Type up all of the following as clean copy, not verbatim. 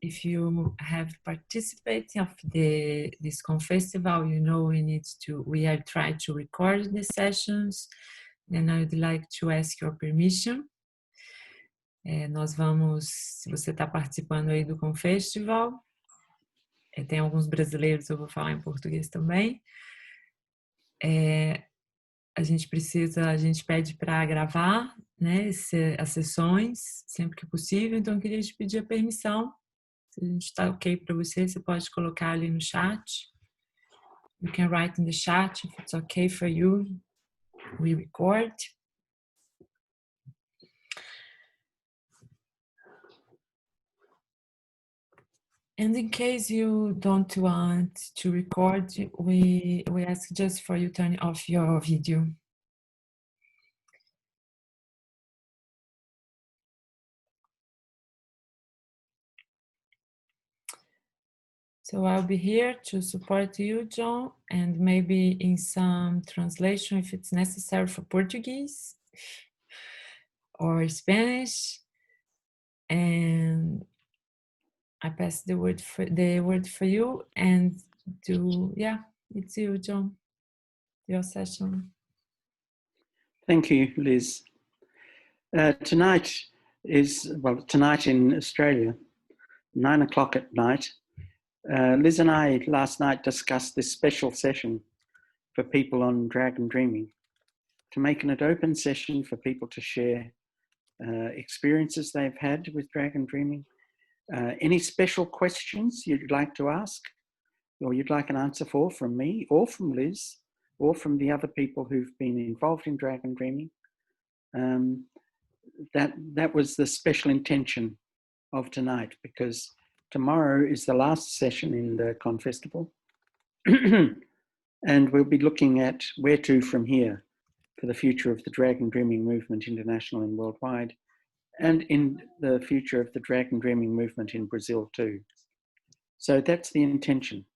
if you have participated of this festival, you know we have tried to record the sessions, and I would like to ask your permission. Nós vamos, se você está participando aí do Festival, tem alguns brasileiros, eu vou falar em português também. A gente pede para gravar, né, as sessões sempre que possível, então eu queria te pedir a permissão. Se a gente está ok para você, você pode colocar ali no chat. You can write in the chat if it's okay for you. We record. And in case you don't want to record, we ask just for you turn off your video. So I'll be here to support you, John, and maybe in some translation if it's necessary for Portuguese or Spanish. And I pass the word for you, and it's you, John, your session. Thank you, Liz. Tonight in Australia, 9 o'clock at night. Liz and I last night discussed this special session for people on Dragon Dreaming, to make an open session for people to share experiences they've had with Dragon Dreaming. Any special questions you'd like to ask, or you'd like an answer for from me, or from Liz, or from the other people who've been involved in Dragon Dreaming. That was the special intention of tonight, because tomorrow is the last session in the Con Festival. And we'll be looking at where to from here for the future of the Dragon Dreaming movement, international and worldwide, and in the future of the Dragon Dreaming movement in Brazil too. So that's the intention.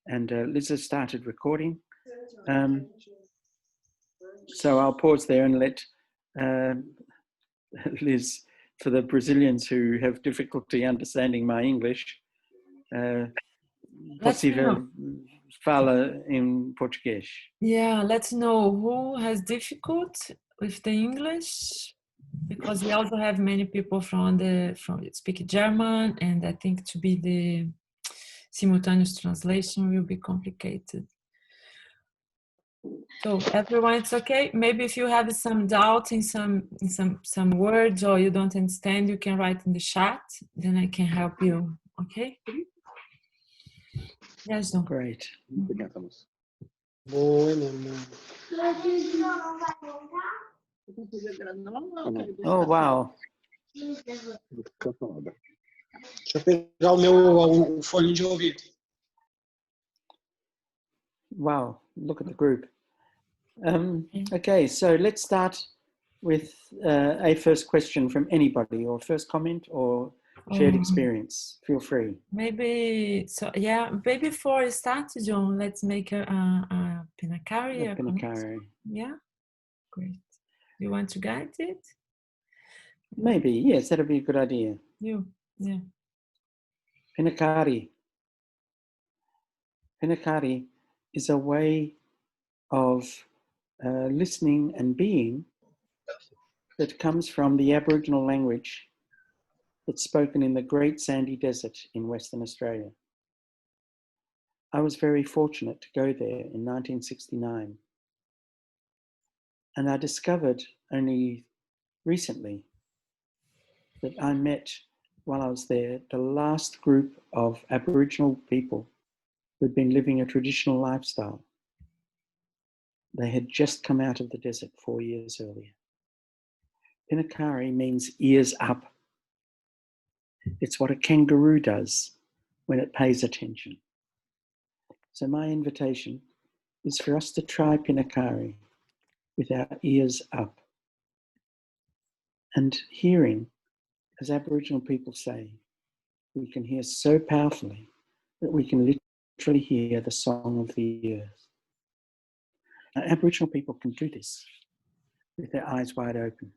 And Liz has started recording. So I'll pause there and let Liz, for the Brazilians who have difficulty understanding my English, possível fala em português. Yeah, let's know who has difficulty with the English, because we also have many people from speak German, and I think to be the simultaneous translation will be complicated. So everyone, it's okay. Maybe if you have some doubt in some words, or you don't understand, you can write in the chat. Then I can help you. Okay? Yes, John. Great. Oh, wow. Deixa eu pegar o fone de ouvido. Wow, look at the group. Okay, so let's start with a first question from anybody, or first comment, or shared experience. Feel free. Maybe before we start, John, let's make a pinakari. A pinakari. Yeah, great. You want to guide it? Maybe, yes, that'd be a good idea. Yeah. Pinakari. Pinakari is a way of listening and being that comes from the Aboriginal language that's spoken in the Great Sandy Desert in Western Australia. I was very fortunate to go there in 1969. And I discovered only recently that I met, while I was there, the last group of Aboriginal people who'd been living a traditional lifestyle. They had just come out of the desert 4 years earlier. Pinakari means ears up. It's what a kangaroo does when it pays attention. So my invitation is for us to try Pinakari with our ears up and hearing, as Aboriginal people say, we can hear so powerfully that we can literally hear the song of the earth. Now, Aboriginal people can do this with their eyes wide open.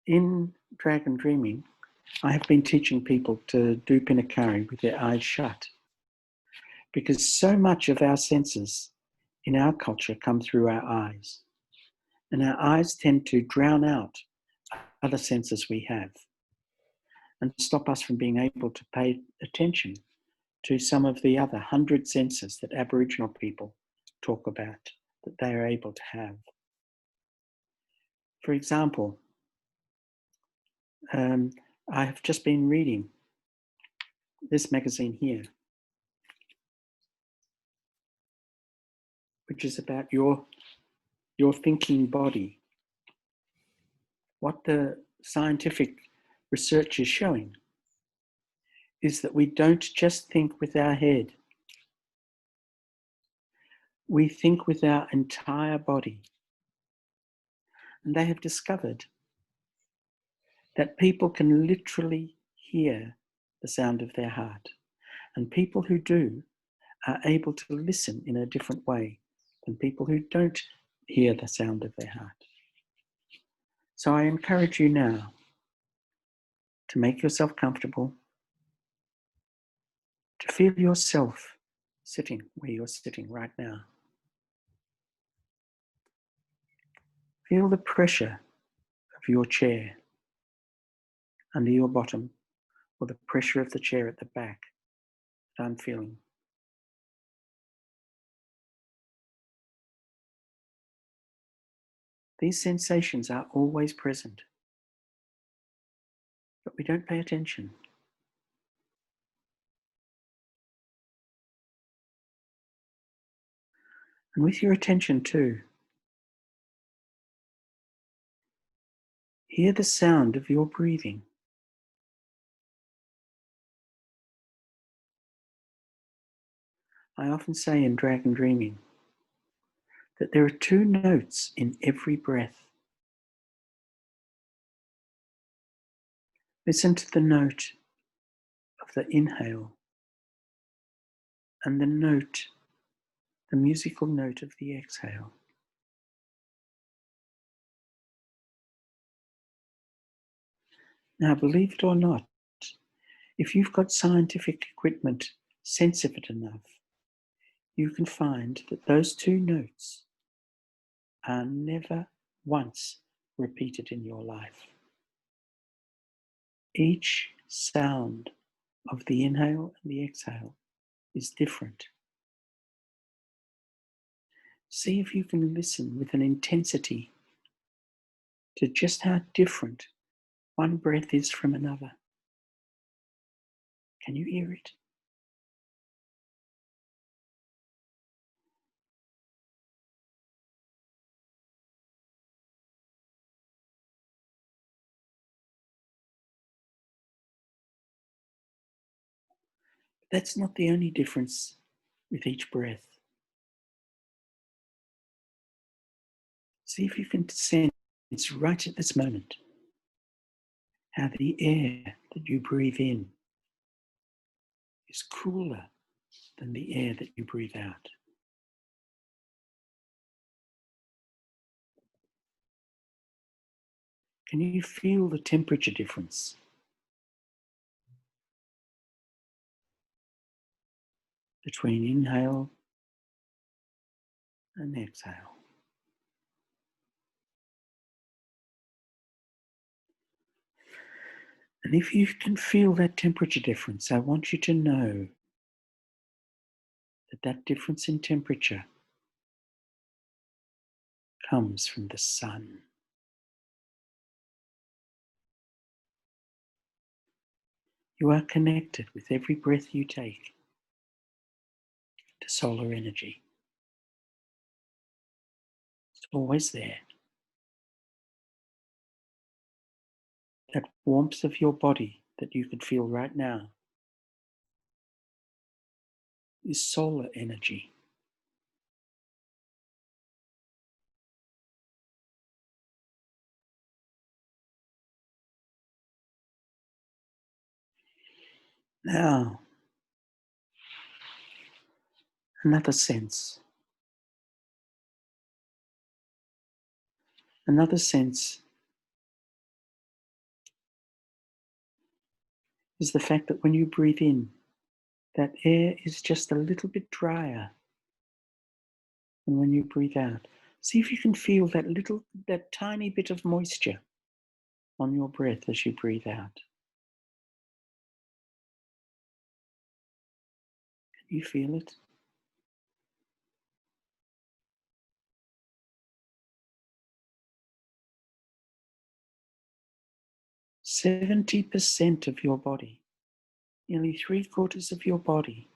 In Dragon Dreaming, I have been teaching people to do Pinakari with their eyes shut, because so much of our senses in our culture come through our eyes, and our eyes tend to drown out other senses we have and stop us from being able to pay attention to some of the other 100 senses that Aboriginal people talk about that they are able to have. For example, I have just been reading this magazine here, which is about your thinking body. What the scientific research is showing is that we don't just think with our head. We think with our entire body. And they have discovered that people can literally hear the sound of their heart. And people who do are able to listen in a different way than people who don't hear the sound of their heart. So I encourage you now to make yourself comfortable, to feel yourself sitting where you're sitting right now. Feel the pressure of your chair under your bottom, or the pressure of the chair at the back that I'm feeling. These sensations are always present, but we don't pay attention. And with your attention too, hear the sound of your breathing. I often say in Dragon Dreaming that there are 2 notes in every breath. Listen to the note of the inhale and the musical note of the exhale. Now, believe it or not, if you've got scientific equipment sensitive enough, you can find that those 2 notes are never once repeated in your life. Each sound of the inhale and the exhale is different. See if you can listen with an intensity to just how different one breath is from another. Can you hear it? That's not the only difference with each breath. See if you can sense right at this moment how the air that you breathe in is cooler than the air that you breathe out. Can you feel the temperature difference? Between inhale and exhale. And if you can feel that temperature difference, I want you to know that that difference in temperature comes from the sun. You are connected with every breath you take to solar energy. It's always there. That warmth of your body that you can feel right now is solar energy. Now, another sense. Another sense is the fact that when you breathe in, that air is just a little bit drier. And when you breathe out, see if you can feel that tiny bit of moisture on your breath as you breathe out. Can you feel it? "70% of your body, nearly 3/4 of your body,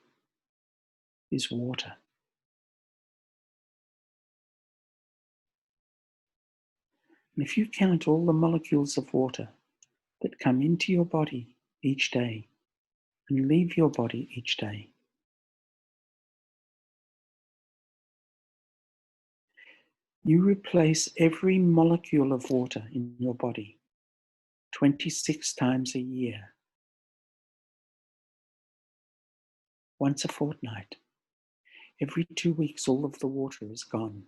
is water. And if you count all the molecules of water that come into your body each day and leave your body each day, you replace every molecule of water in your body 26 times a year, once a fortnight. Every 2 weeks, all of the water is gone.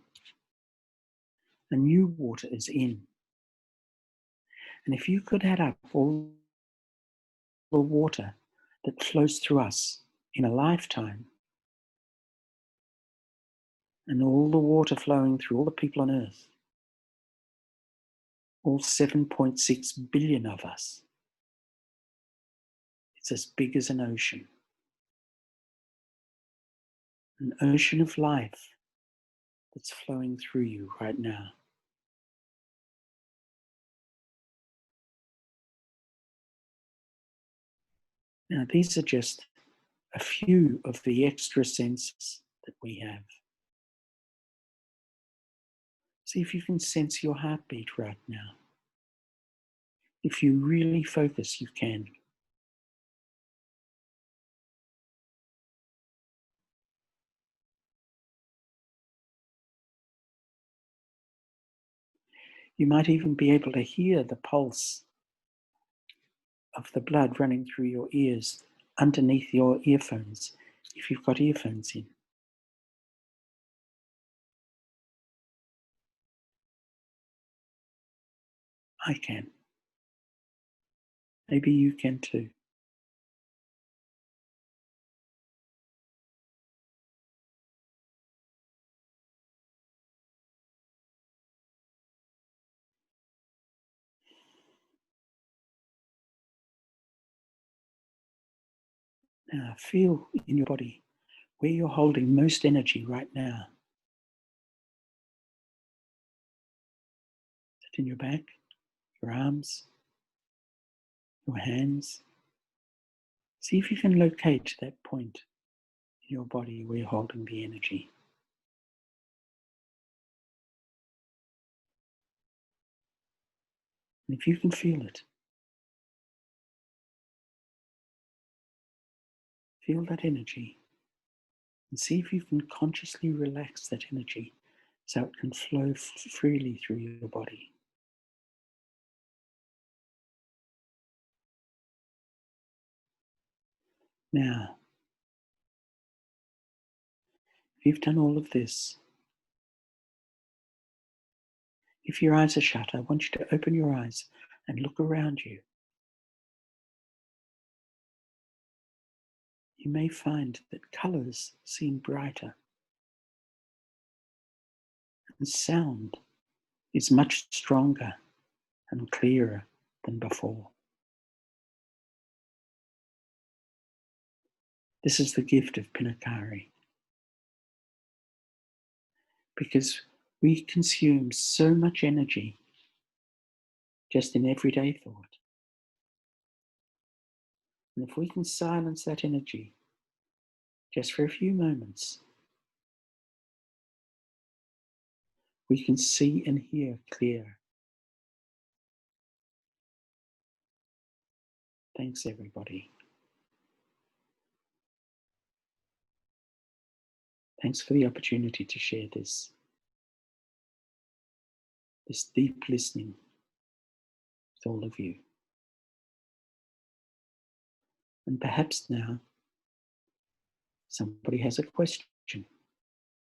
And new water is in. And if you could add up all the water that flows through us in a lifetime, and all the water flowing through all the people on earth, all 7.6 billion of us, it's as big as an ocean of life that's flowing through you right now. Now, these are just a few of the extra senses that we have. See if you can sense your heartbeat right now. If you really focus, you can. You might even be able to hear the pulse of the blood running through your ears underneath your earphones, if you've got earphones in. I can. Maybe you can too. Now feel in your body where you're holding most energy right now. Is it in your back, your arms, your hands? See if you can locate that point in your body where you're holding the energy. And if you can feel it, feel that energy and see if you can consciously relax that energy so it can flow freely through your body. Now, if you've done all of this, if your eyes are shut, I want you to open your eyes and look around you. You may find that colors seem brighter and sound is much stronger and clearer than before. This is the gift of Pinakari, because we consume so much energy just in everyday thought. And if we can silence that energy just for a few moments, we can see and hear clear. Thanks, everybody. Thanks for the opportunity to share this deep listening with all of you. And perhaps now somebody has a question,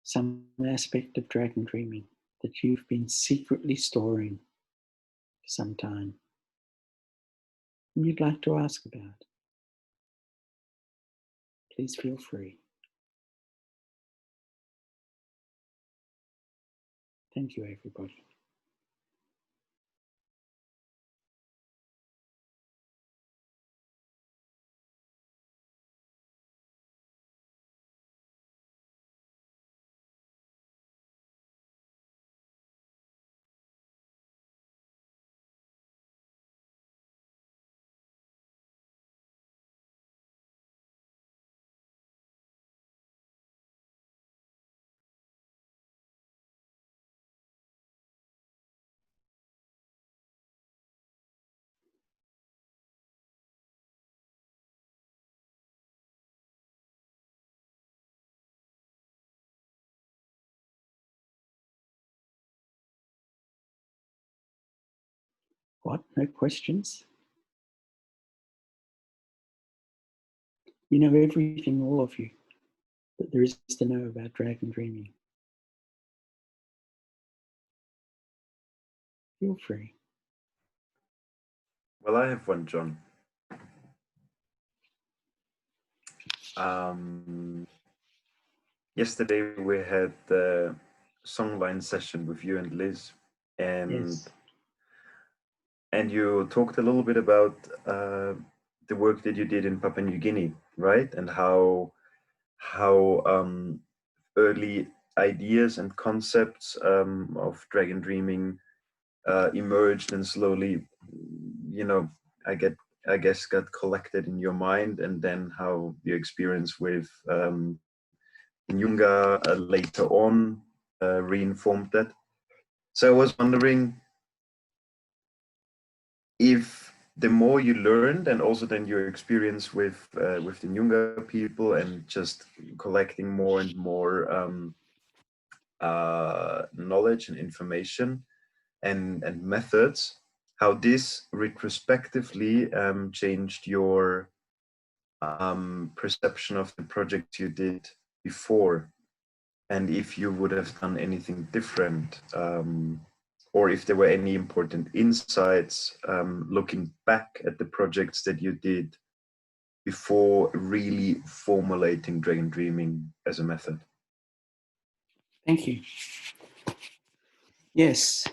some aspect of dragon dreaming that you've been secretly storing for some time and you'd like to ask about. please feel free. Thank you, everybody. What? No questions? You know everything, all of you, that there is to know about dragon dreaming. Feel free. Well, I have one, John. Yesterday we had the songline session with you and Liz, and Yes. and you talked a little bit about the work that you did in Papua New Guinea, right? And how early ideas and concepts of dragon dreaming emerged and slowly, you know, I guess got collected in your mind, and then how your experience with Nyunga later on reinformed that. So I was wondering if the more you learned, and also then your experience with the Nyunga people, and just collecting more and more knowledge and information and methods, how this retrospectively changed your perception of the project you did before, and if you would have done anything different, or if there were any important insights looking back at the projects that you did before really formulating dragon dreaming as a method. Thank you. Yes,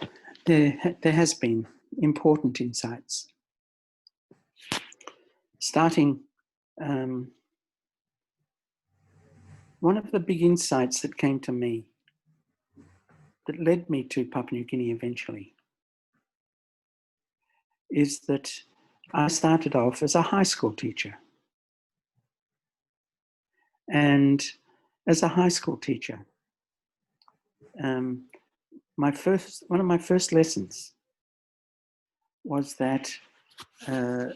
there has been important insights. Starting, one of the big insights that came to me, that led me to Papua New Guinea eventually, is that I started off as a high school teacher. And as a high school teacher, one of my first lessons was that I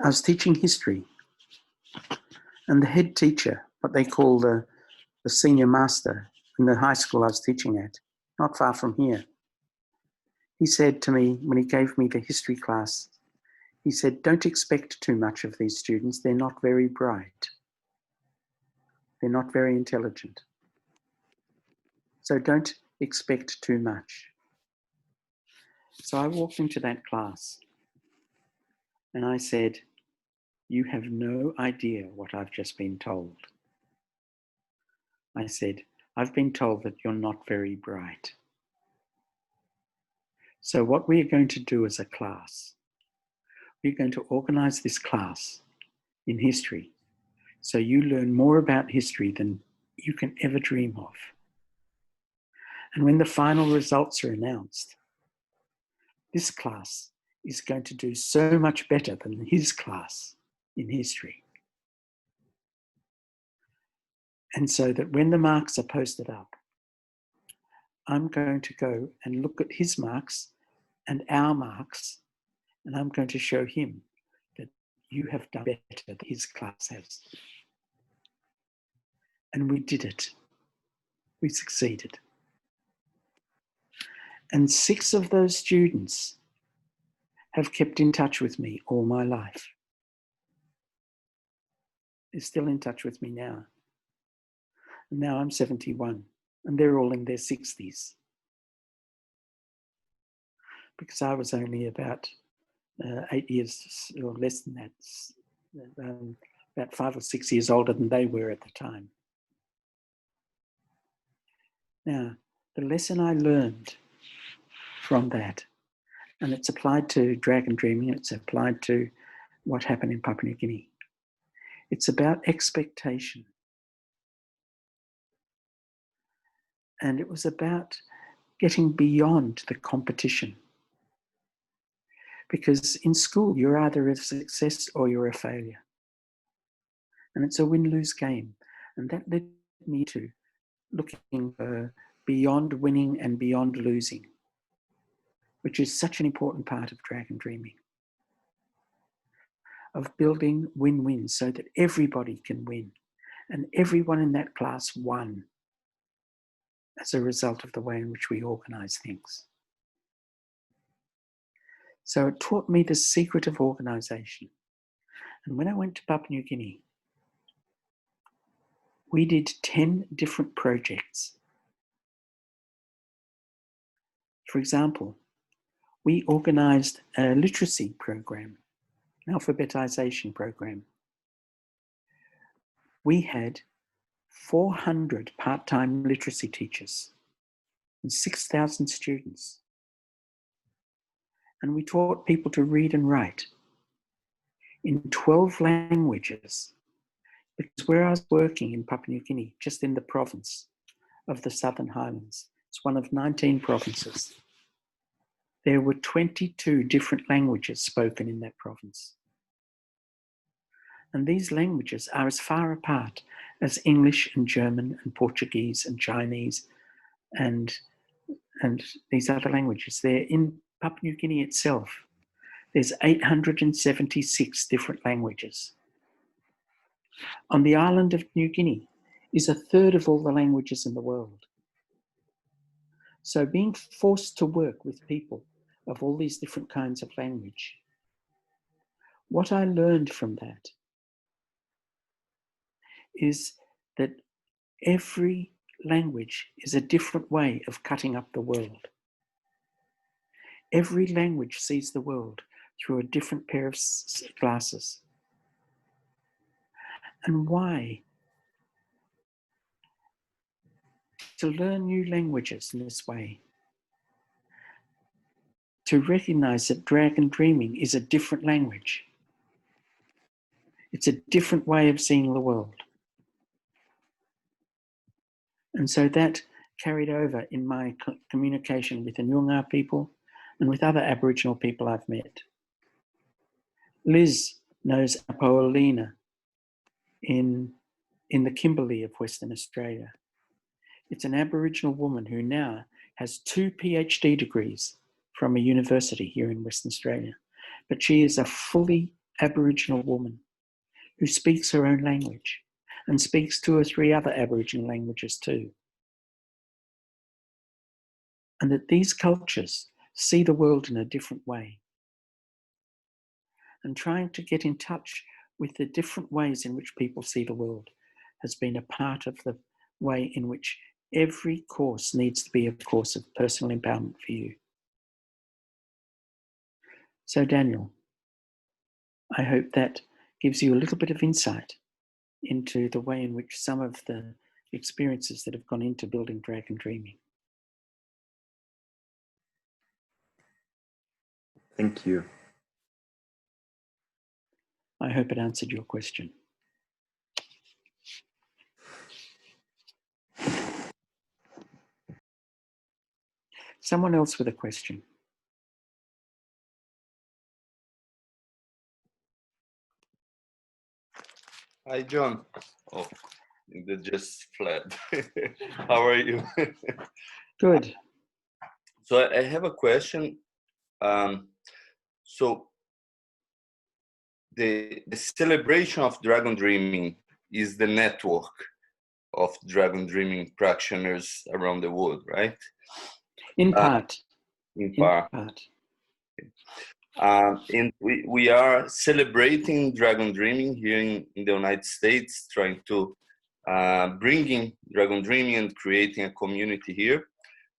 was teaching history, and the head teacher, what they call the senior master in the high school I was teaching at, not far from here, he said to me when he gave me the history class, he said, "Don't expect too much of these students. They're not very bright. They're not very intelligent. So don't expect too much." So I walked into that class and I said, "You have no idea what I've just been told." I said, "I've been told that you're not very bright. So what we're going to do as a class, we're going to organize this class in history so you learn more about history than you can ever dream of. And when the final results are announced, this class is going to do so much better than his class in history. And so that when the marks are posted up, I'm going to go and look at his marks and our marks, and I'm going to show him that you have done better than his class has." And we did it. We succeeded. And 6 of those students have kept in touch with me all my life. They're still in touch with me now. And now I'm 71, and they're all in their 60s. Because I was only about 8 years or less than that, about 5 or 6 years older than they were at the time. Now, the lesson I learned from that, and it's applied to dragon dreaming, it's applied to what happened in Papua New Guinea. It's about expectation. And it was about getting beyond the competition. Because in school, you're either a success or you're a failure. And it's a win-lose game. And that led me to looking beyond winning and beyond losing, which is such an important part of dragon dreaming, of building win-wins so that everybody can win. And everyone in that class won as a result of the way in which we organize things. So it taught me the secret of organization. And when I went to Papua New Guinea, we did 10 different projects. For example, we organized a literacy program, an alphabetization program. We had 400 part-time literacy teachers and 6,000 students. And we taught people to read and write in 12 languages. Because where I was working in Papua New Guinea, just in the province of the Southern Highlands, it's one of 19 provinces, there were 22 different languages spoken in that province. And these languages are as far apart as English and German and Portuguese and Chinese and these other languages. They're in Papua New Guinea itself. There's 876 different languages. On the island of New Guinea is a third of all the languages in the world. So being forced to work with people of all these different kinds of language, what I learned from that is that every language is a different way of cutting up the world. Every language sees the world through a different pair of glasses. And why? To learn new languages in this way, to recognize that dragon dreaming is a different language. It's a different way of seeing the world. And so that carried over in my communication with the Noongar people and with other Aboriginal people I've met. Liz knows Apoelina in the Kimberley of Western Australia. It's an Aboriginal woman who now has 2 PhD degrees from a university here in Western Australia. But she is a fully Aboriginal woman who speaks her own language and speaks 2 or 3 other Aboriginal languages too. And that these cultures see the world in a different way. And trying to get in touch with the different ways in which people see the world has been a part of the way in which every course needs to be a course of personal empowerment for you. So Daniel, I hope that gives you a little bit of insight into the way in which some of the experiences that have gone into building dragon dreaming. Thank you. I hope it answered your question. Someone else with a question. Hi, John. Oh, they just fled. How are you? Good. So I have a question. So the celebration of dragon dreaming is the network of dragon dreaming practitioners around the world, right? In part. In part. And we are celebrating dragon dreaming here in the United States, trying to bringing dragon dreaming and creating a community here.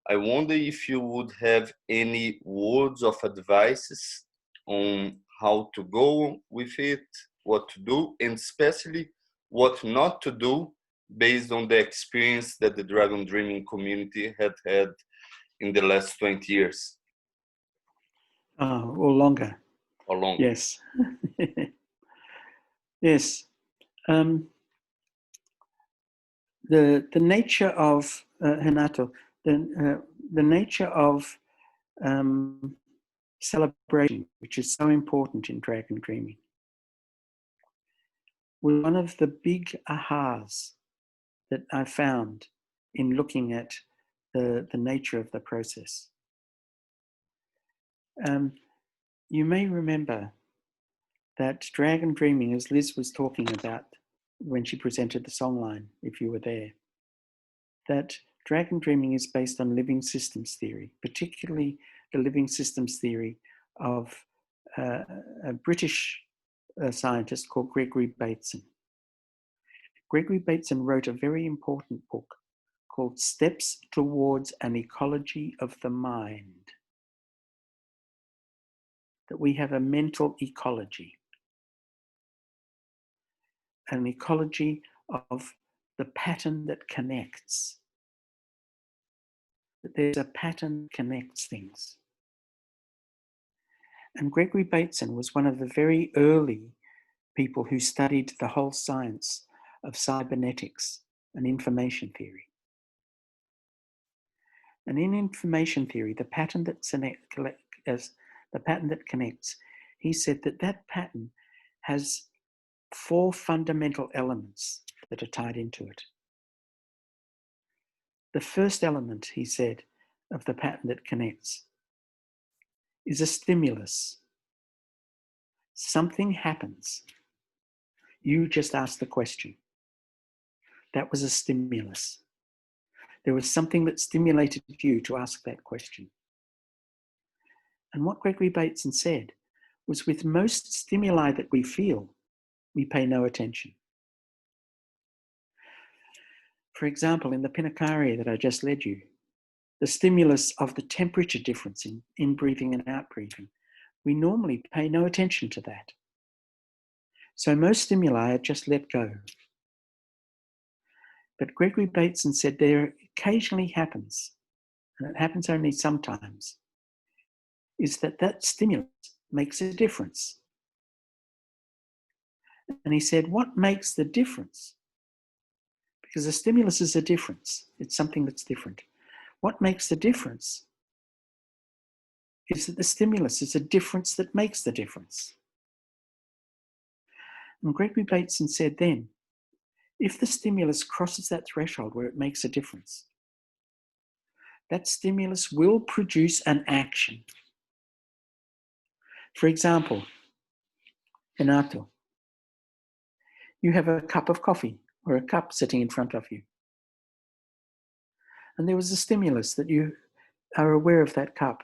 I wonder if you would have any words of advices on how to go with it what to do, and especially what not to do based on the experience that the Dragon Dreaming community had in the last 20 years. Or longer. Or longer. Yes. Yes. The nature of, Renato, the nature of celebration, which is so important in Dragon Dreaming, was one of the big ahas that I found in looking at the nature of the process. You may remember that Dragon Dreaming, as Liz was talking about when she presented the songline, if you were there, that Dragon Dreaming is based on living systems theory, particularly the living systems theory of a British scientist called Gregory Bateson. Gregory Bateson wrote a very important book called Steps Towards an Ecology of the Mind. That we have a mental ecology, an ecology of the pattern that connects. That there's a pattern that connects things. And Gregory Bateson was one of the very early people who studied the whole science of cybernetics and information theory. And in information theory, the pattern that connects, he said that that pattern has 4 fundamental elements that are tied into it. The first element, he said, of the pattern that connects is a stimulus. Something happens. You just asked the question. That was a stimulus. There was something that stimulated you to ask that question. And what Gregory Bateson said was, with most stimuli that we feel, we pay no attention. For example, in the Pinakari that I just led you, the stimulus of the temperature difference in in-breathing and out-breathing, we normally pay no attention to that. So most stimuli are just let go. But Gregory Bateson said there occasionally happens, and it happens only sometimes, is that stimulus makes a difference. And he said, what makes the difference? Because the stimulus is a difference. It's something that's different. What makes the difference is that the stimulus is a difference that makes the difference. And Gregory Bateson said then, if the stimulus crosses that threshold where it makes a difference, that stimulus will produce an action. For example, Renato, you have a cup of coffee or a cup sitting in front of you. And there was a stimulus that you are aware of that cup.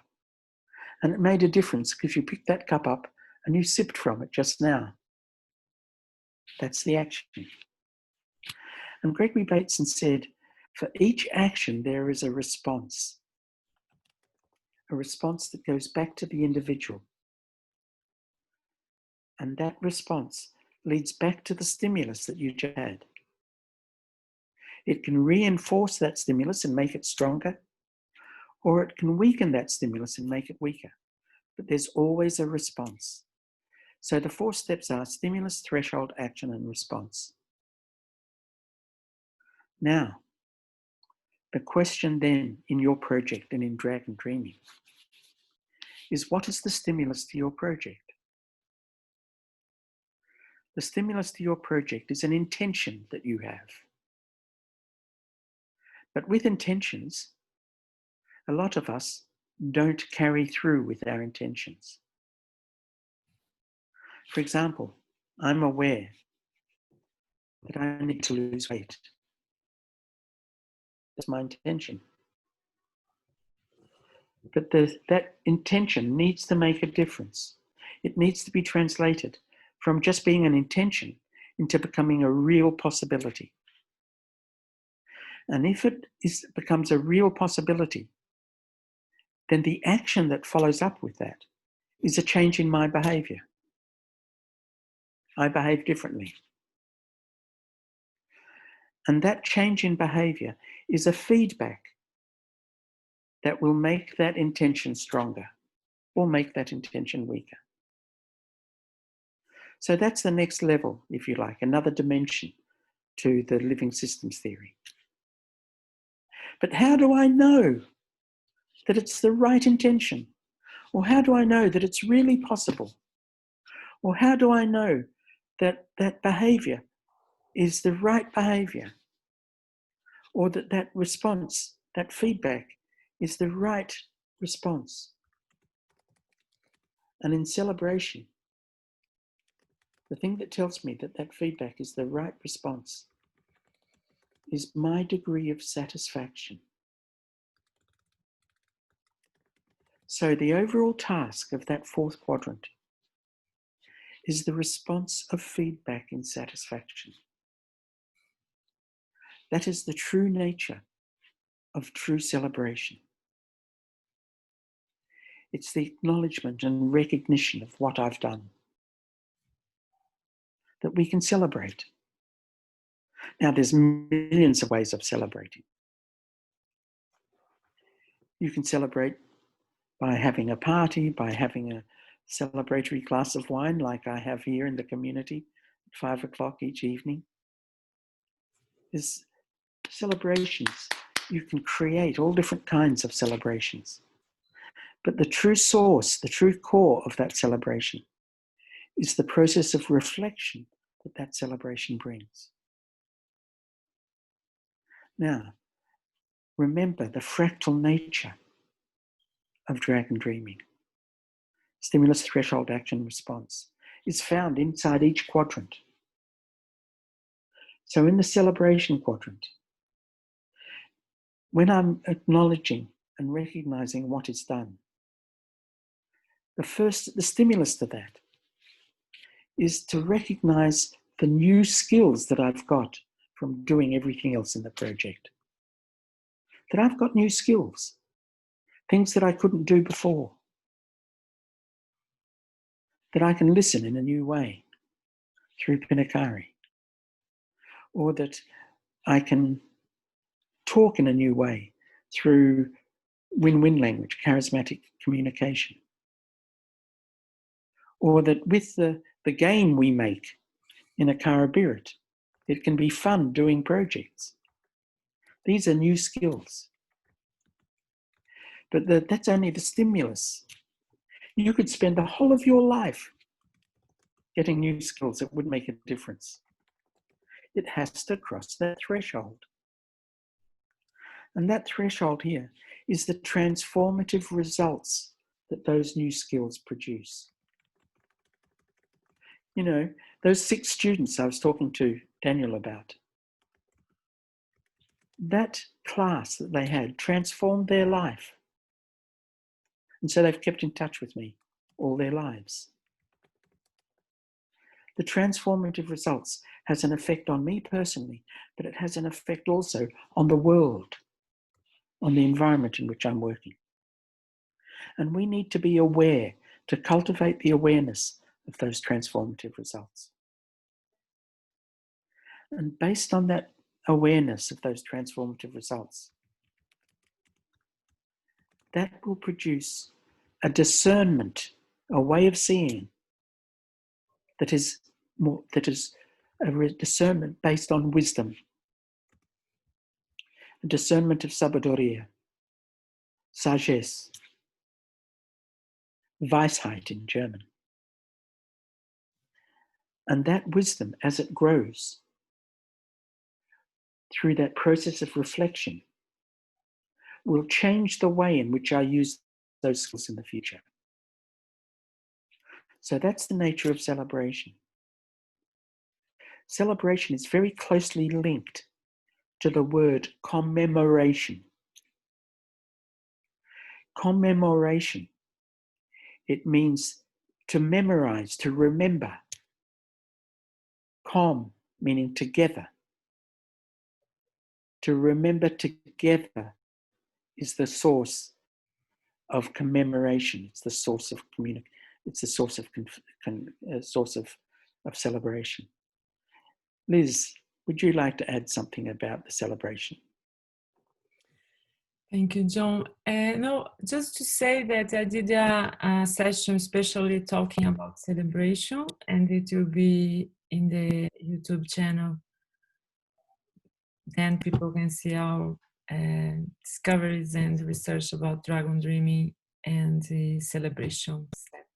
And it made a difference because you picked that cup up and you sipped from it just now. That's the action. And Gregory Bateson said, for each action, there is a response that goes back to the individual. And that response leads back to the stimulus that you just had. It can reinforce that stimulus and make it stronger, or it can weaken that stimulus and make it weaker. But there's always a response. So the 4 steps are stimulus, threshold, action, and response. Now, the question then in your project and in Dragon Dreaming is, what is the stimulus to your project? The stimulus to your project is an intention that you have. But with intentions, a lot of us don't carry through with our intentions. For example, I'm aware that I need to lose weight. That's my intention. But that intention needs to make a difference. It needs to be translated from just being an intention into becoming a real possibility. And if it becomes a real possibility, then the action that follows up with that is a change in my behavior. I behave differently. And that change in behavior is a feedback that will make that intention stronger or make that intention weaker. So that's the next level, if you like, another dimension to the living systems theory. But how do I know that it's the right intention? Or how do I know that it's really possible? Or how do I know that that behavior is the right behavior? Or that that response, that feedback, is the right response? And in celebration, the thing that tells me that that feedback is the right response is my degree of satisfaction. So the overall task of that fourth quadrant is the response of feedback in satisfaction. That is the true nature of true celebration. It's the acknowledgement and recognition of what I've done that we can celebrate. Now, there's millions of ways of celebrating. You can celebrate by having a party, by having a celebratory glass of wine like I have here in the community at 5 o'clock each evening. There's celebrations. You can create all different kinds of celebrations. But the true source, the true core of that celebration is the process of reflection that that celebration brings. Now, remember the fractal nature of dragon dreaming. Stimulus, threshold, action, response is found inside each quadrant. So in the celebration quadrant, when I'm acknowledging and recognizing what is done, the stimulus to that is to recognize the new skills that I've got from doing everything else in the project. That I've got new skills, things that I couldn't do before. That I can listen in a new way through Pinakari. Or that I can talk in a new way through win-win language, charismatic communication. Or that with the game we make in a Karabirit, it can be fun doing projects. These are new skills. But that's only the stimulus. You could spend the whole of your life getting new skills that would make a difference. It has to cross that threshold. And that threshold here is the transformative results that those new skills produce. You know, those 6 students I was talking to Daniel about, that class that they had transformed their life. And so they've kept in touch with me all their lives. The transformative results has an effect on me personally, but it has an effect also on the world, on the environment in which I'm working. And we need to be aware, to cultivate the awareness of those transformative results. And based on that awareness of those transformative results, that will produce a discernment, a way of seeing that is a discernment based on wisdom, a discernment of sabedoria, sagesse, Weisheit in German. And that wisdom, as it grows through that process of reflection, will change the way in which I use those skills in the future. So that's the nature of celebration. Celebration is very closely linked to the word commemoration. Commemoration, it means to memorize, to remember. Com, meaning together. To remember together is the source of commemoration. It's the source of source of of celebration. Liz, would you like to add something about the celebration? Thank you, John. No, just to say that I did a session especially talking about celebration, and it will be in the YouTube channel. Then people can see our discoveries and research about dragon dreaming and the celebration step.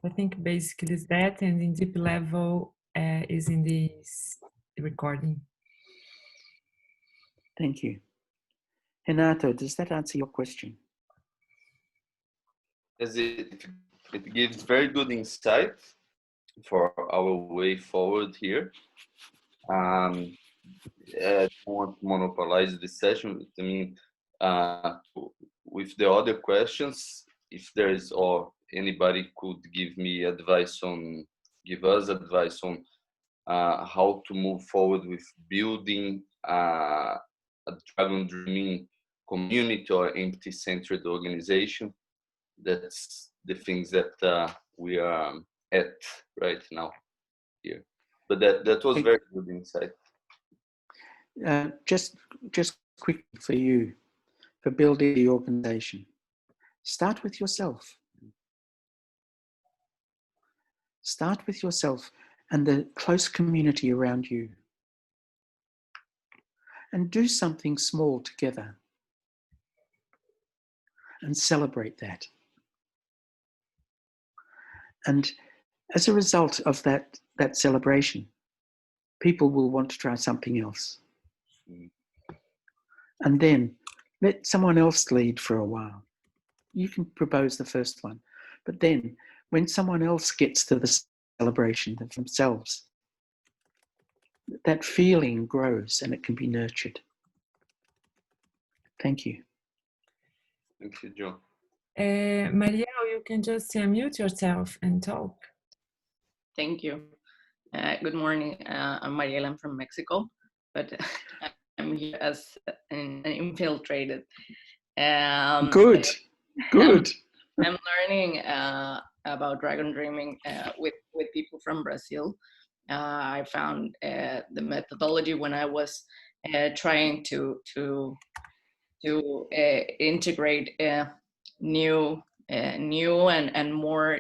I think basically is that, and in deep level is in this recording. Thank you. Renato, does that answer your question? As it gives very good insight for our way forward here. I don't want to monopolize this session. I mean, with the other questions, if there is, or anybody could give us advice on how to move forward with building a dragon dreaming community or empathy-centered organization. That's the things that we are at right now here. But that was very good insight. Just quickly for you, for building the organization, start with yourself. Start with yourself and the close community around you. And do something small together. And celebrate that. And as a result of that celebration, people will want to try something else. And then let someone else lead for a while. You can propose the first one. But then when someone else gets to the celebration themselves, that feeling grows and it can be nurtured. Thank you. Thank you, John. Maria, you can just unmute yourself and talk. Thank you. Good morning. I'm Mariela. I'm from Mexico, but I'm here as an infiltrated. Good. I'm learning about dragon dreaming with people from Brazil. I found the methodology when I was trying to integrate new and more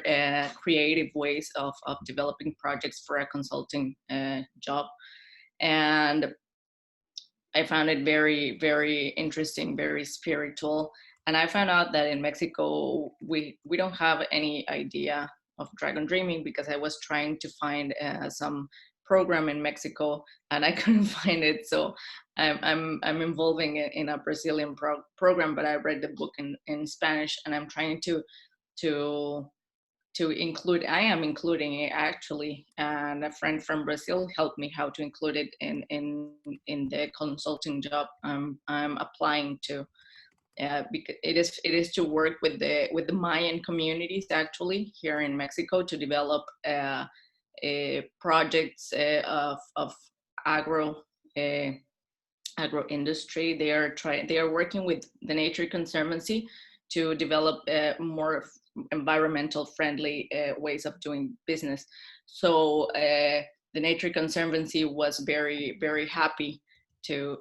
creative ways of developing projects for a consulting job. And I found it very, very interesting, very spiritual. And I found out that in Mexico, we don't have any idea of dragon dreaming, because I was trying to find some program in Mexico and I couldn't find it. So I'm involving it in a Brazilian program, but I read the book in Spanish, and I'm trying to include. I am including it actually, and a friend from Brazil helped me how to include it in the consulting job I'm applying to. Because it is to work with the Mayan communities actually here in Mexico to develop projects of agro industry. They are working with the Nature Conservancy to develop more environmental friendly ways of doing business. So the Nature Conservancy was very, very happy to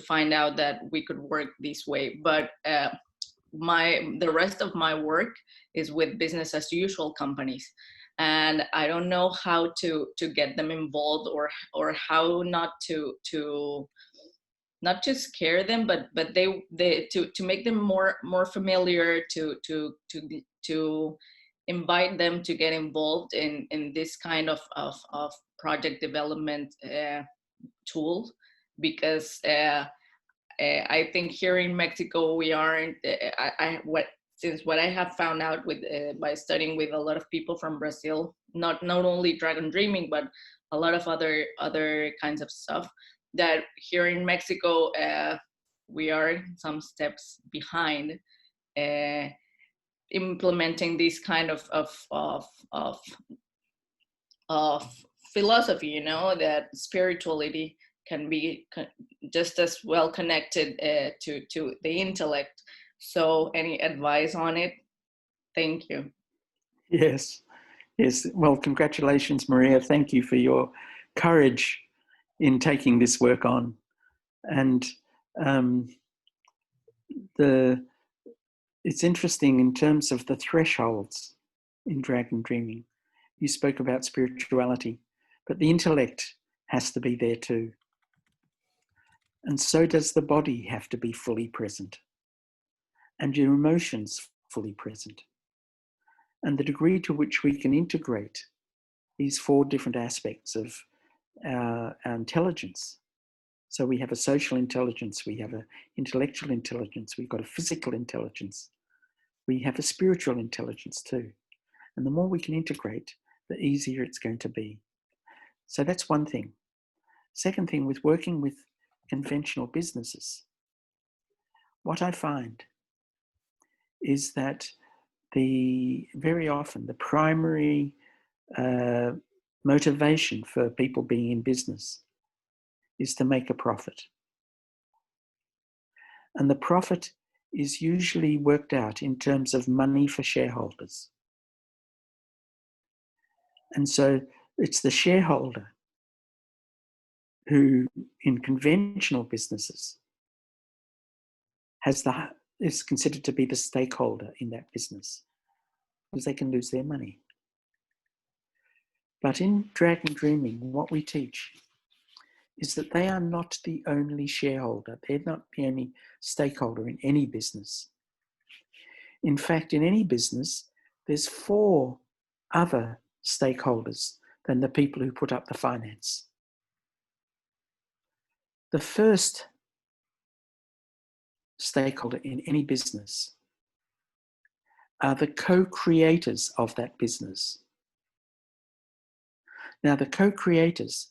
find out that we could work this way. But the rest of my work is with business as usual companies, and I don't know how to get them involved, or how not to not just scare them, but they to make them more familiar, to invite them to get involved in this kind of project development tool, because I think here in Mexico we aren't. What I have found out with by studying with a lot of people from Brazil, not only dragon dreaming, but a lot of other kinds of stuff, that here in Mexico we are some steps behind implementing this kind of philosophy. You know, that spirituality can be just as well connected to the intellect. So any advice on it? Thank you. Yes, Yes, well, congratulations, Maria. Thank you for your courage in taking this work on. And it's interesting in terms of the thresholds in Dragon Dreaming. You spoke about spirituality, but the intellect has to be there too. And so does the body have to be fully present, and your emotions fully present. And the degree to which we can integrate these 4 different aspects of our intelligence. So we have a social intelligence, we have an intellectual intelligence, we've got a physical intelligence, we have a spiritual intelligence too. And the more we can integrate, the easier it's going to be. So that's one thing. Second thing, with working with conventional businesses, what I find is that very often the primary motivation for people being in business is to make a profit. And the profit is usually worked out in terms of money for shareholders. And so it's the shareholder who, in conventional businesses, is considered to be the stakeholder in that business, because they can lose their money. But in Dragon Dreaming, what we teach is that they are not the only shareholder. They're not the only stakeholder in any business. In fact, in any business, there's 4 other stakeholders than the people who put up the finance. The first stakeholder in any business are the co-creators of that business. Now, the co-creators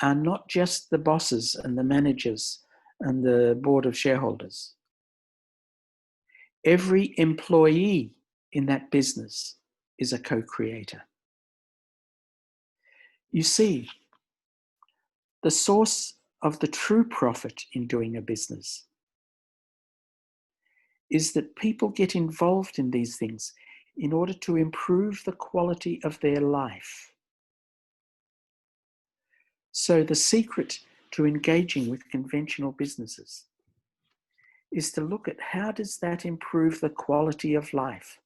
are not just the bosses and the managers and the board of shareholders. Every employee in that business is a co-creator. You see, the source of the true profit in doing a business is that people get involved in these things in order to improve the quality of their life. So the secret to engaging with conventional businesses is to look at how does that improve the quality of life?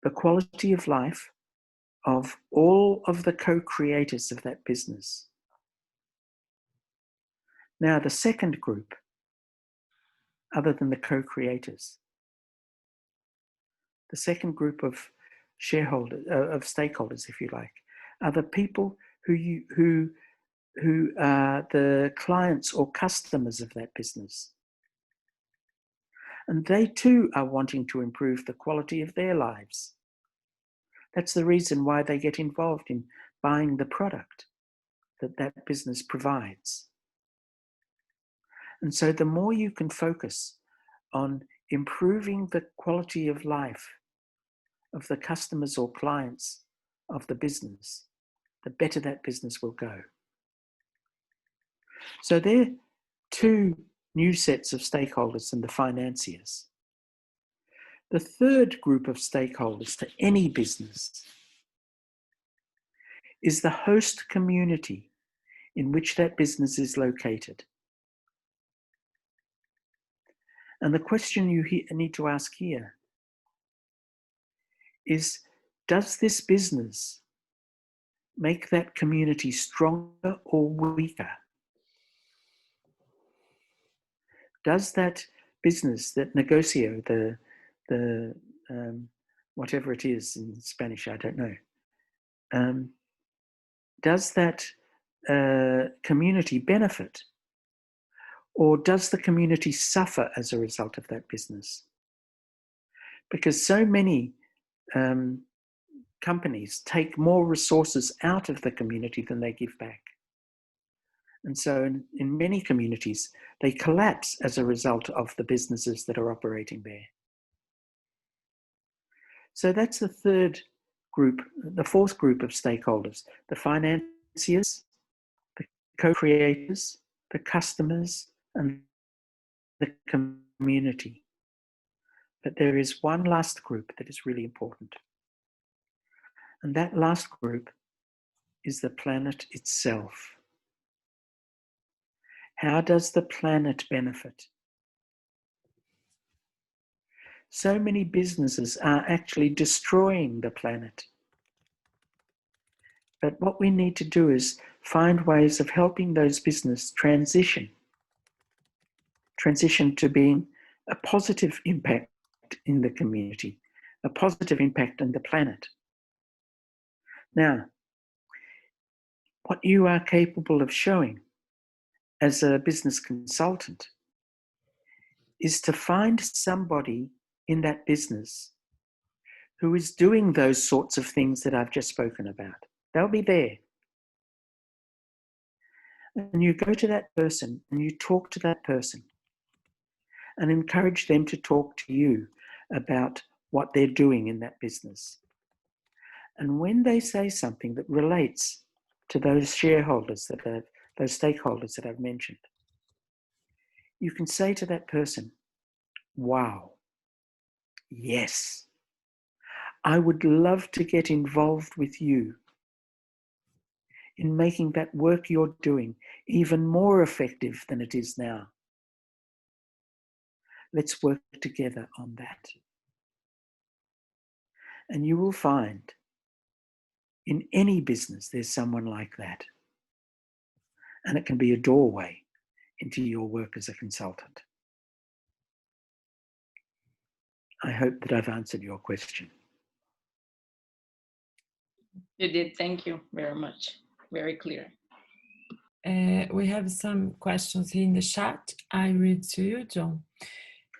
The quality of life of all of the co-creators of that business. Now, the second group, other than the co-creators, the second group of shareholders, of stakeholders, if you like, are the people who are the clients or customers of that business. And they too are wanting to improve the quality of their lives. That's the reason why they get involved in buying the product that that business provides. And so the more you can focus on improving the quality of life of the customers or clients of the business, the better that business will go. So there are 2 new sets of stakeholders and the financiers. The third group of stakeholders to any business is the host community in which that business is located. And the question you need to ask here is, does this business make that community stronger or weaker? Does that business, that negocio, the whatever it is in Spanish, I don't know, does that community benefit? Or does the community suffer as a result of that business? Because so many companies take more resources out of the community than they give back. And so in many communities, they collapse as a result of the businesses that are operating there. So that's the third group, the fourth group of stakeholders: the financiers, the co-creators, the customers, and the community. But there is one last group that is really important. And that last group is the planet itself. How does the planet benefit? So many businesses are actually destroying the planet. But what we need to do is find ways of helping those businesses transition to being a positive impact in the community, a positive impact on the planet. Now, what you are capable of showing as a business consultant is to find somebody in that business who is doing those sorts of things that I've just spoken about. They'll be there. And you go to that person and you talk to that person and encourage them to talk to you about what they're doing in that business. And when they say something that relates to those shareholders those stakeholders that I've mentioned, you can say to that person, wow, yes, I would love to get involved with you in making that work you're doing even more effective than it is now. Let's work together on that. And you will find in any business there's someone like that. And it can be a doorway into your work as a consultant. I hope that I've answered your question. You did. Thank you very much. Very clear. We have some questions here in the chat. I read to you, John.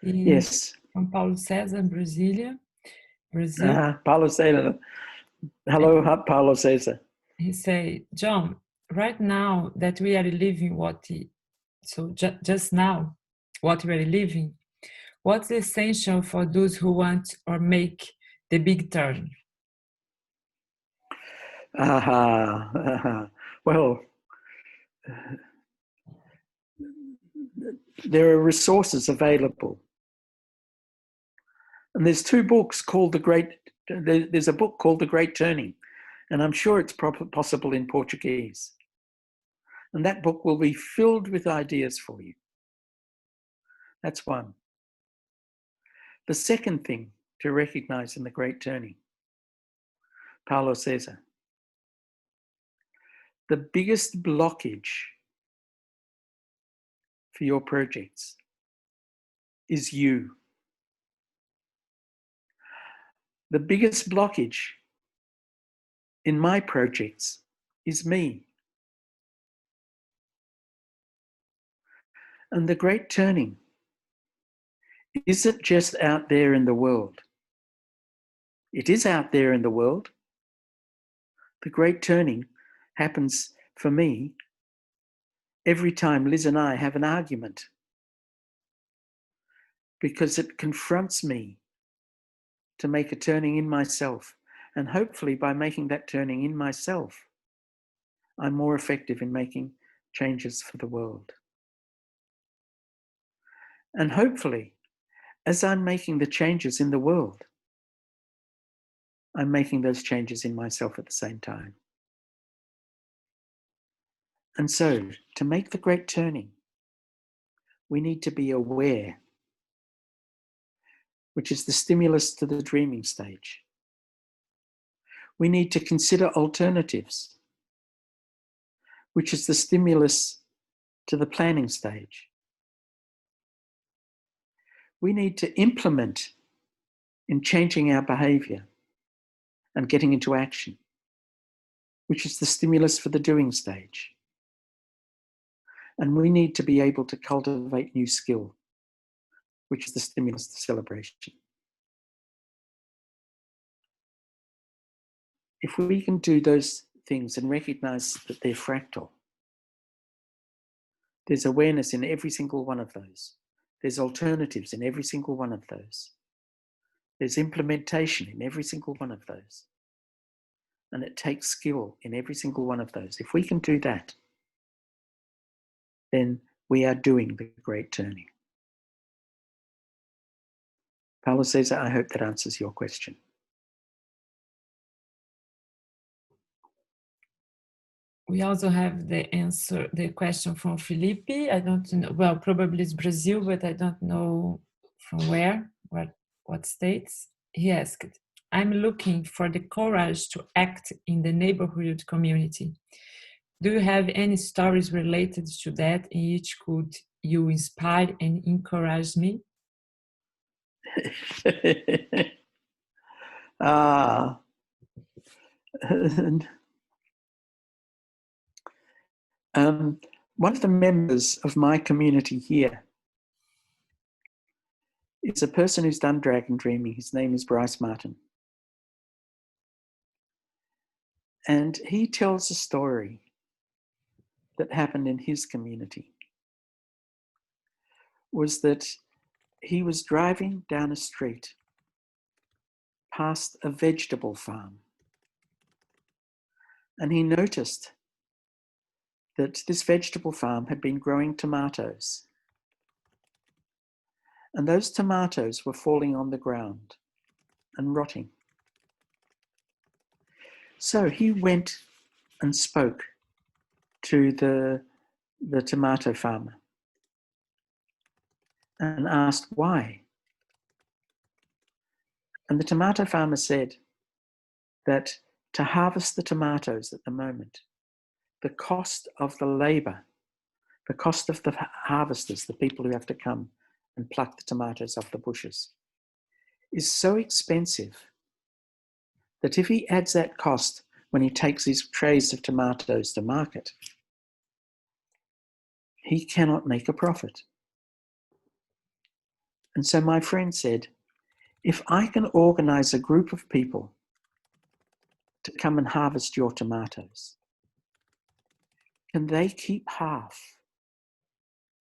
Yes. From Paulo César, Brazil. Paulo César. Hello, Paulo César. He say, John, right now that we are living just now, what we are living, what's essential for those who want or make the big turn? Well, there are resources available. And there's two books called there's a book called The Great Turning, and I'm sure it's possible in Portuguese. And that book will be filled with ideas for you. That's one. The second thing to recognize in The Great Turning, Paulo César, the biggest blockage for your projects is you. The biggest blockage in my projects is me. And the Great Turning isn't just out there in the world. It is out there in the world. The Great Turning happens for me every time Liz and I have an argument, because it confronts me to make a turning in myself. And hopefully by making that turning in myself, I'm more effective in making changes for the world. And hopefully, as I'm making the changes in the world, I'm making those changes in myself at the same time. And so, to make the great turning, we need to be aware, which is the stimulus to the dreaming stage. We need to consider alternatives, which is the stimulus to the planning stage. We need to implement in changing our behavior and getting into action, which is the stimulus for the doing stage. And we need to be able to cultivate new skill, which is the stimulus to celebration. If we can do those things and recognize that they're fractal, there's awareness in every single one of those. There's alternatives in every single one of those. There's implementation in every single one of those. And it takes skill in every single one of those. If we can do that, then we are doing the great turning. Paulo César, I hope that answers your question. We also have the question from Felipe. I don't know, well, probably it's Brazil, but I don't know from where, what states. He asked, I'm looking for the courage to act in the neighborhood community. Do you have any stories related to that in which could you inspire and encourage me? One of the members of my community here is a person who's done dragon dreaming. His name is Bryce Martin. And he tells a story that happened in his community. Was that he was driving down a street past a vegetable farm. And he noticed that this vegetable farm had been growing tomatoes. And those tomatoes were falling on the ground and rotting. So he went and spoke to the tomato farmer and asked why. And the tomato farmer said that to harvest the tomatoes at the moment, the cost of the labor, the cost of the harvesters, the people who have to come and pluck the tomatoes off the bushes, is so expensive that if he adds that cost when he takes these trays of tomatoes to market, he cannot make a profit. And so my friend said, if I can organize a group of people to come and harvest your tomatoes, can they keep half?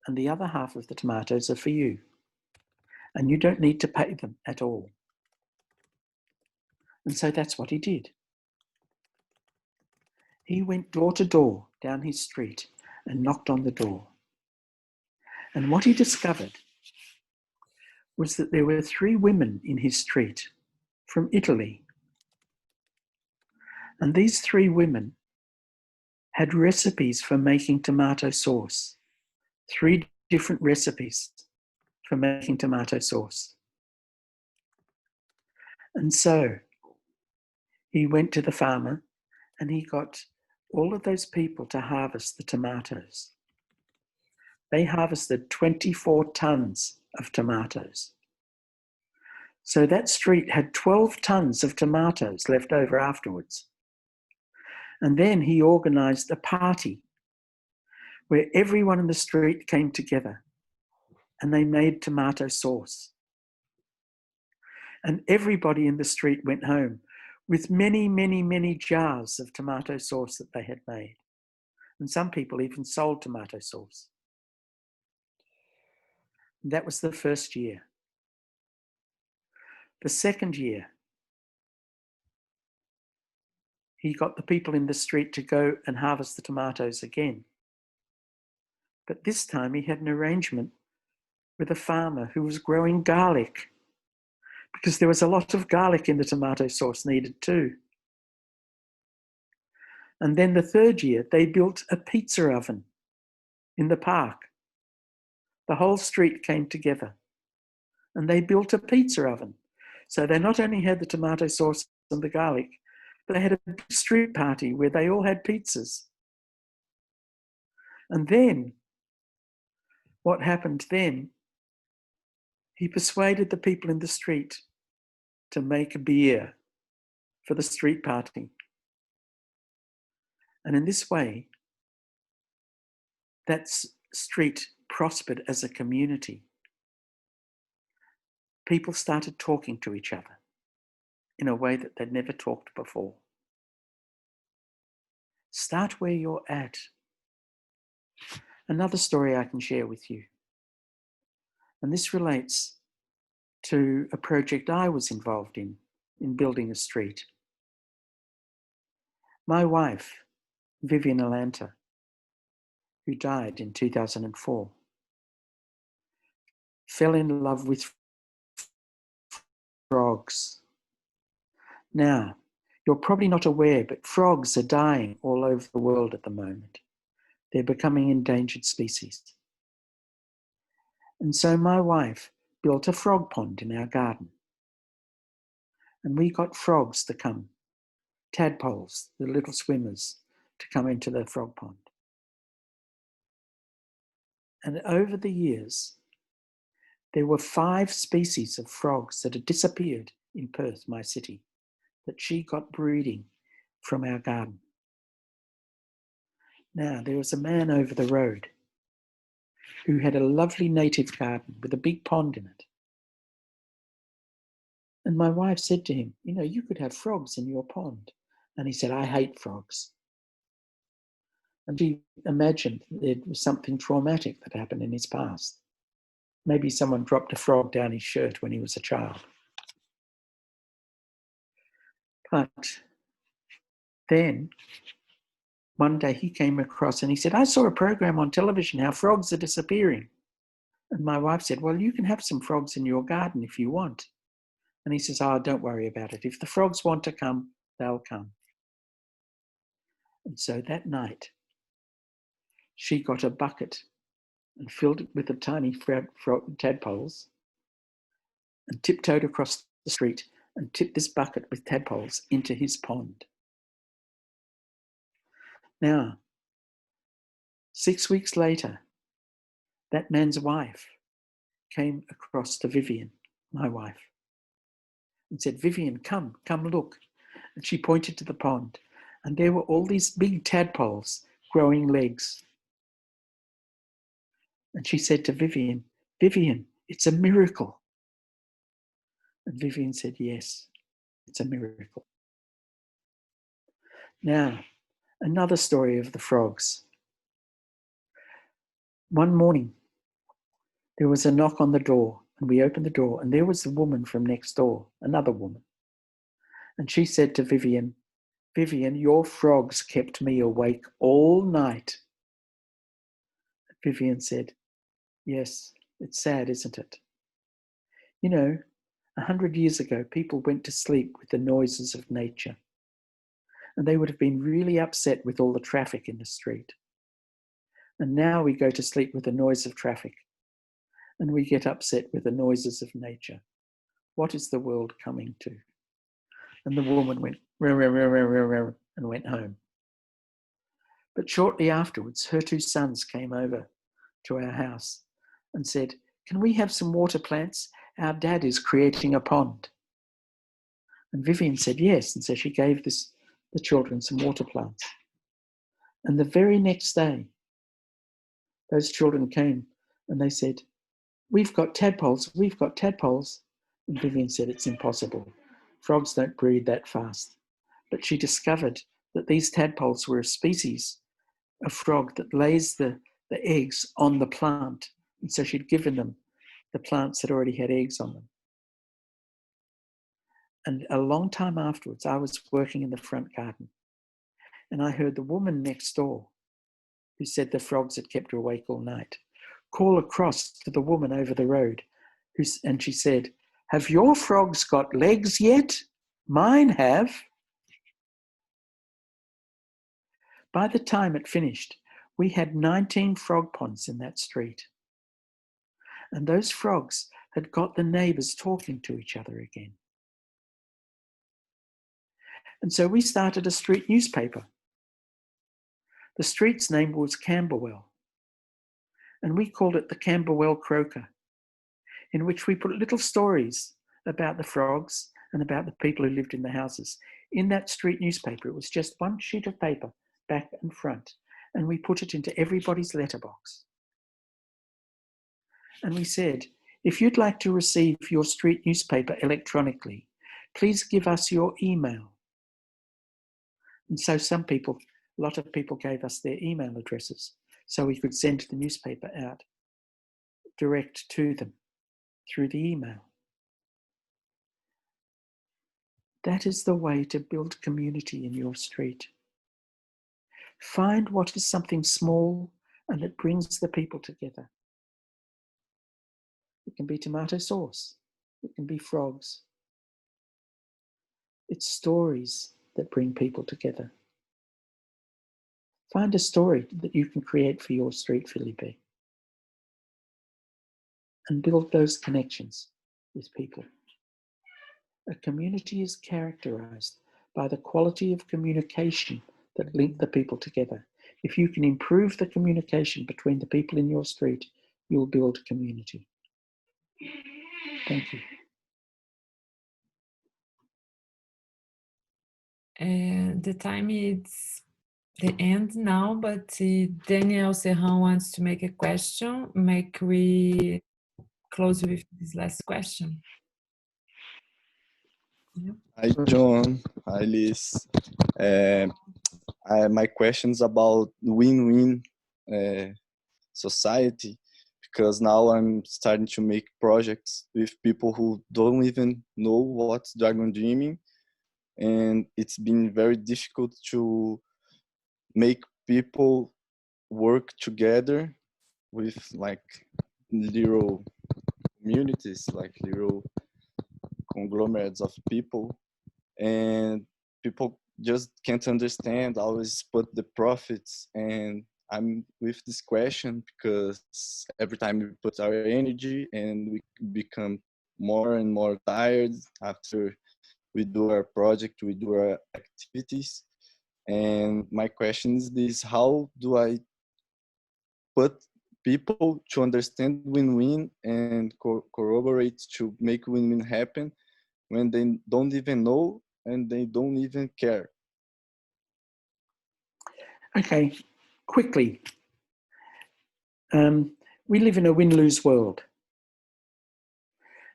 And the other half of the tomatoes are for you. And you don't need to pay them at all. And so that's what he did. He went door to door down his street and knocked on the door. And what he discovered was that there were 3 women in his street from Italy. And these 3 women had recipes for making tomato sauce. 3 different recipes for making tomato sauce. And so he went to the farmer and he got all of those people to harvest the tomatoes. They harvested 24 tons of tomatoes. So that street had 12 tons of tomatoes left over afterwards. And then he organized a party where everyone in the street came together and they made tomato sauce. And everybody in the street went home with many, many, many jars of tomato sauce that they had made. And some people even sold tomato sauce. That was the first year. The second year, he got the people in the street to go and harvest the tomatoes again. But this time he had an arrangement with a farmer who was growing garlic, because there was a lot of garlic in the tomato sauce needed too. And then the third year, they built a pizza oven in the park. The whole street came together and they built a pizza oven. So they not only had the tomato sauce and the garlic, but they had a big street party where they all had pizzas. And then, what happened then, he persuaded the people in the street to make a beer for the street party. And in this way, that street prospered as a community. People started talking to each other in a way that they'd never talked before. Start where you're at. Another story I can share with you, and this relates to a project I was involved in building a street. My wife, Vivian Alanta, who died in 2004, fell in love with frogs. Now, You're probably not aware, but frogs are dying all over the world at the moment. They're becoming endangered species. And so my wife built a frog pond in our garden. And we got frogs to come, tadpoles, the little swimmers, to come into the frog pond. And over the years, there were 5 species of frogs that had disappeared in Perth, my city, that she got breeding from our garden. Now, there was a man over the road who had a lovely native garden with a big pond in it. And my wife said to him, you know, you could have frogs in your pond. And he said, I hate frogs. And she imagined there was something traumatic that happened in his past. Maybe someone dropped a frog down his shirt when he was a child. But then one day he came across and he said, I saw a program on television how frogs are disappearing. And my wife said, well, you can have some frogs in your garden if you want. And he says, oh, don't worry about it. If the frogs want to come, they'll come. And so that night, she got a bucket and filled it with the tiny tadpoles and tiptoed across the street and tipped this bucket with tadpoles into his pond. Now, 6 weeks later, that man's wife came across to Vivian, my wife, and said, Vivian, come look. And she pointed to the pond, and there were all these big tadpoles growing legs. And she said to Vivian, Vivian, it's a miracle. And Vivian said, yes, it's a miracle. Now, another story of the frogs. One morning, there was a knock on the door, and we opened the door, and there was the woman from next door, another woman. And she said to Vivian, Vivian, your frogs kept me awake all night. Vivian said, yes, it's sad, isn't it? You know, 100 years ago, people went to sleep with the noises of nature. And they would have been really upset with all the traffic in the street. And now we go to sleep with the noise of traffic. And we get upset with the noises of nature. What is the world coming to? And the woman went, rah, rah, rah, rah, rah, rah, and went home. But shortly afterwards, her 2 sons came over to our house and said, can we have some water plants? Our dad is creating a pond. And Vivian said yes. And so she gave the children some water plants. And the very next day, those children came and they said, we've got tadpoles, we've got tadpoles. And Vivian said, it's impossible. Frogs don't breed that fast. But she discovered that these tadpoles were a species of frog that lays the eggs on the plant. And so she'd given them the plants that already had eggs on them. And a long time afterwards, I was working in the front garden and I heard the woman next door who said the frogs had kept her awake all night call across to the woman over the road and she said, have your frogs got legs yet? Mine have. By the time it finished, we had 19 frog ponds in that street. And those frogs had got the neighbours talking to each other again. And so we started a street newspaper. The street's name was Camberwell. And we called it the Camberwell Croaker, in which we put little stories about the frogs and about the people who lived in the houses. In that street newspaper, it was just one sheet of paper, back and front, and we put it into everybody's letterbox. And we said, if you'd like to receive your street newspaper electronically, please give us your email. And so a lot of people gave us their email addresses so we could send the newspaper out direct to them through the email. That is the way to build community in your street. Find what is something small and that brings the people together. It can be tomato sauce. It can be frogs. It's stories that bring people together. Find a story that you can create for your street, Felipe, and build those connections with people. A community is characterized by the quality of communication that link the people together. If you can improve the communication between the people in your street, you'll build community. Thank you. And the time is the end now, but Daniel Serrão wants to make a question. Make we close with this last question? Yeah. Hi, John. Hi, Liz. My question is about win-win society, because now I'm starting to make projects with people who don't even know what's dragon dreaming, and it's been very difficult to make people work together with like little communities, like little conglomerates of people, and people just can't understand, always put the profits. And I'm with this question because every time we put our energy and we become more and more tired after we do our project, we do our activities. And my question is this: how do I put people to understand win-win and corroborate to make win-win happen when they don't even know and they don't even care? Okay, quickly. We live in a win-lose world.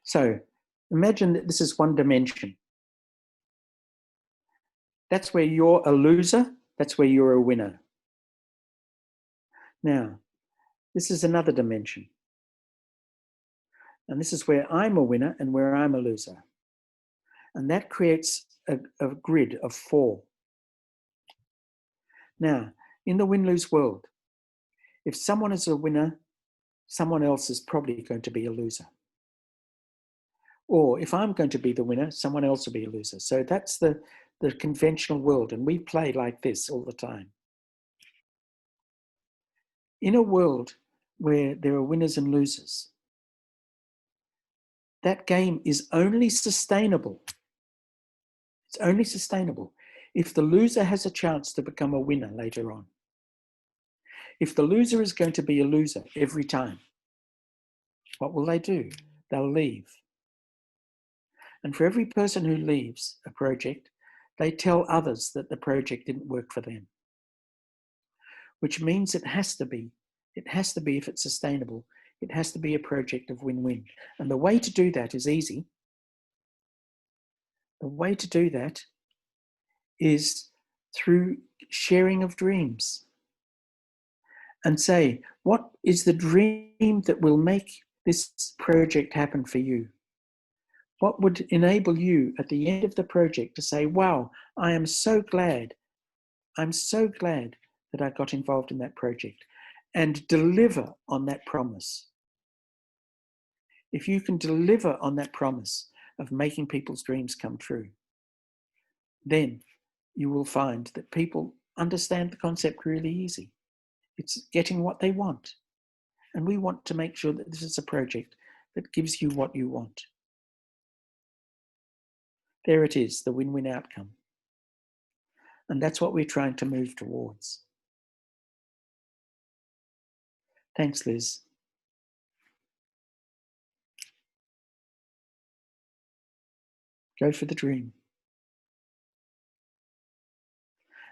So imagine that this is one dimension. That's where you're a loser, that's where you're a winner. Now, this is another dimension. And this is where I'm a winner and where I'm a loser. And that creates a grid of 4. Now, in the win-lose world, if someone is a winner, someone else is probably going to be a loser. Or if I'm going to be the winner, someone else will be a loser. So that's the conventional world, and we play like this all the time. In a world where there are winners and losers, that game is only sustainable. It's only sustainable if the loser has a chance to become a winner later on. If the loser is going to be a loser every time, what will they do? They'll leave. And for every person who leaves a project, they tell others that the project didn't work for them. Which means it has to be, if it's sustainable, it has to be a project of win-win. And the way to do that is easy. The way to do that is through sharing of dreams. And say, what is the dream that will make this project happen for you? What would enable you at the end of the project to say, wow, I am so glad. I'm so glad that I got involved in that project, and deliver on that promise. If you can deliver on that promise of making people's dreams come true, then you will find that people understand the concept really easy. It's getting what they want. And we want to make sure that this is a project that gives you what you want. There it is, the win-win outcome. And that's what we're trying to move towards. Thanks, Liz. Go for the dream.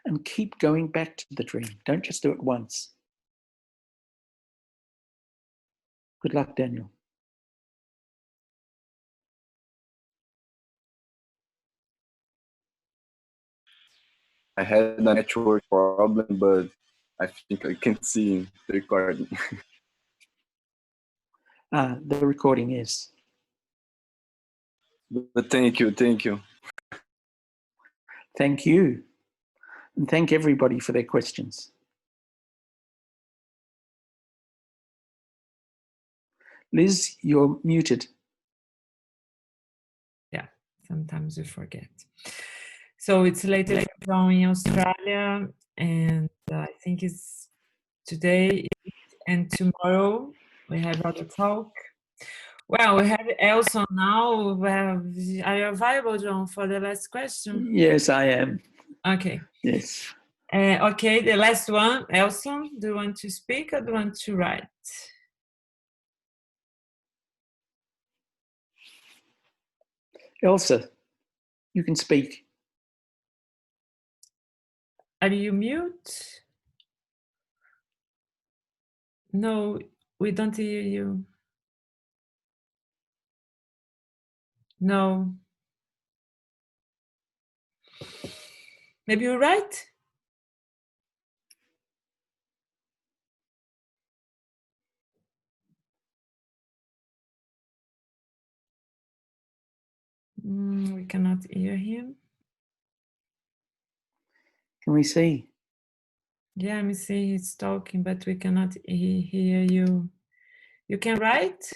And keep going back to the dream. Don't just do it once. Good luck, Daniel. I had a network problem, but I think I can see the recording. The recording is. But thank you. Thank you. And thank everybody for their questions. Liz, you're muted. Yeah, sometimes we forget. So it's later from in Australia, and I think it's today and tomorrow we have other talk. Well, we have Elson now. Well, are you available, John, for the last question? Yes, I am. Okay. Yes. Okay, the last one. Elson, do you want to speak or do you want to write? Elsa, you can speak. Are you mute? No, we don't hear you. No. Maybe you write? We cannot hear him. Can we see? Yeah, I'm seeing he's talking, but we cannot hear you. You can write?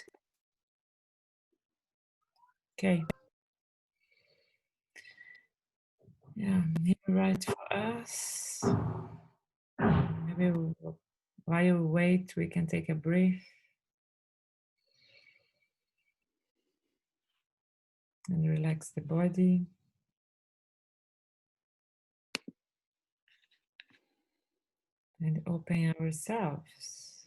Okay. Yeah, he will write for us. Maybe while we wait, we can take a breath. And relax the body. And open ourselves.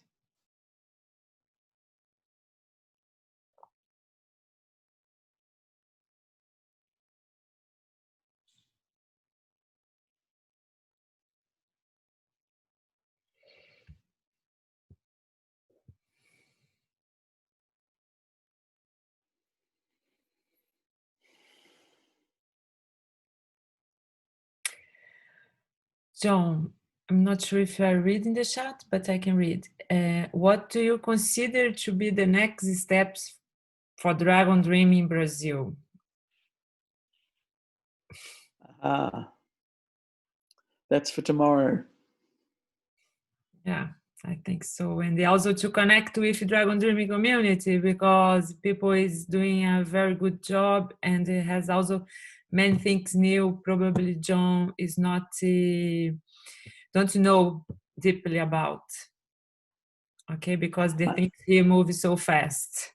John, I'm not sure if you are reading the chat, but I can read. What do you consider to be the next steps for Dragon Dream in Brazil? That's for tomorrow. Yeah, I think so. And also to connect with Dragon Dreaming community, because people is doing a very good job and it has also many things new. Probably John is not, don't know deeply about. Okay, because the things here move so fast.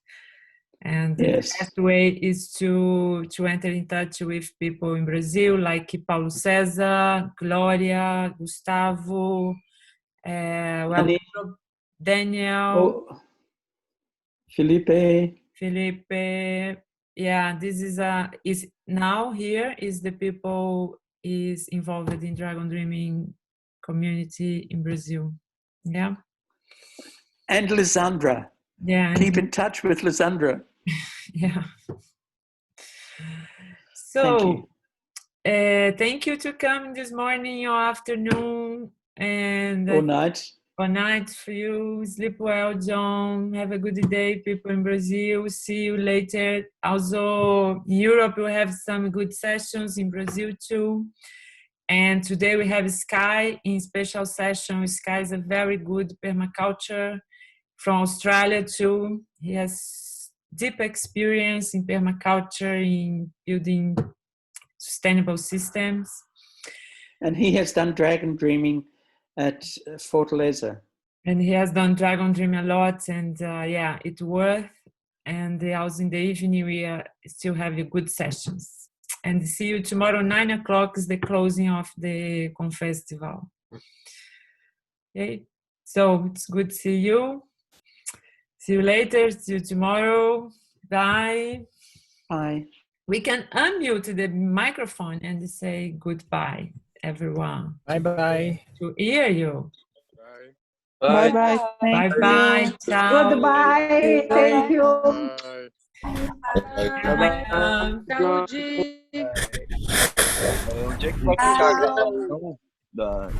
And Yes. the best way is to enter in touch with people in Brazil, like Paulo César, Gloria, Gustavo, well, Daniel, Felipe. Yeah, this is now here is the people is involved in Dragon Dreaming community in Brazil. Yeah. And Lisandra. Yeah. Keep in touch with Lisandra. Yeah. So, thank you to come this morning or afternoon and or night. Or night for you. Sleep well, John. Have a good day, people in Brazil. See you later. Also, in Europe, we have some good sessions in Brazil too. And today we have Sky in special session. Sky is a very good permaculture from Australia too. He has deep experience in permaculture, in building sustainable systems. And he has done Dragon Dreaming at Fortaleza. And he has done Dragon Dream a lot, and yeah, it's worth. And also in the evening, we still have good sessions. And see you tomorrow, 9 o'clock is the closing of the Festival. Okay, so it's good to see you. See you later, see you tomorrow. Bye. Bye. We can unmute the microphone and say goodbye, everyone. Bye-bye. To hear you. Bye bye. Thank Bye. you. Ciao. Goodbye. Thank you. Onde é que vai ficar a gravação da